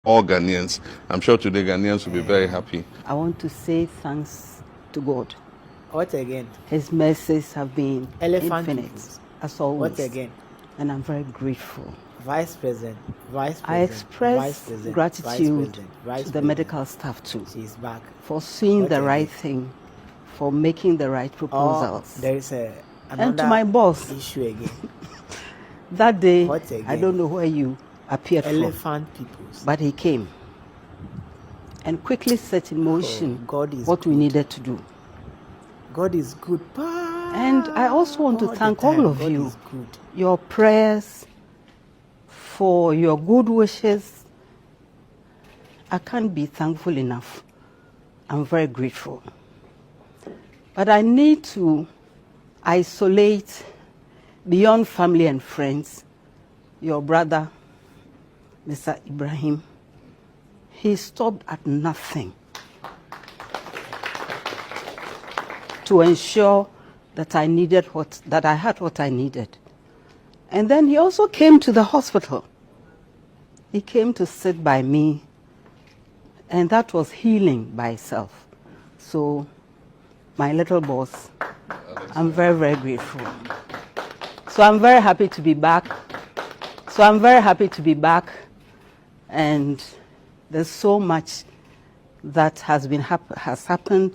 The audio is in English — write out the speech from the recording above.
all Ghanaians. I'm sure today Ghanaians will be very happy. I want to say thanks to God. What again? His mercies have been infinite, peoples. as always. What again? And I'm very grateful. Vice President. I express gratitude to the medical staff too. She's back. For seeing the right thing, for making the right proposals. There is and to my boss. Issue again. That day, I don't know where you appeared from, peoples. but he came and quickly set in motion what good. We needed to do. God is good. And I also want to thank all of you, your prayers, for your good wishes. I can't be thankful enough. I'm very grateful. But I need to isolate beyond family and friends, your brother, Mr. Ibrahim. He stopped at nothing to ensure that I had what I needed. And then he also came to the hospital. He came to sit by me, and that was healing by itself. So, my little boss, I'm very, very grateful. So I'm very happy to be back. And there's so much that has happened.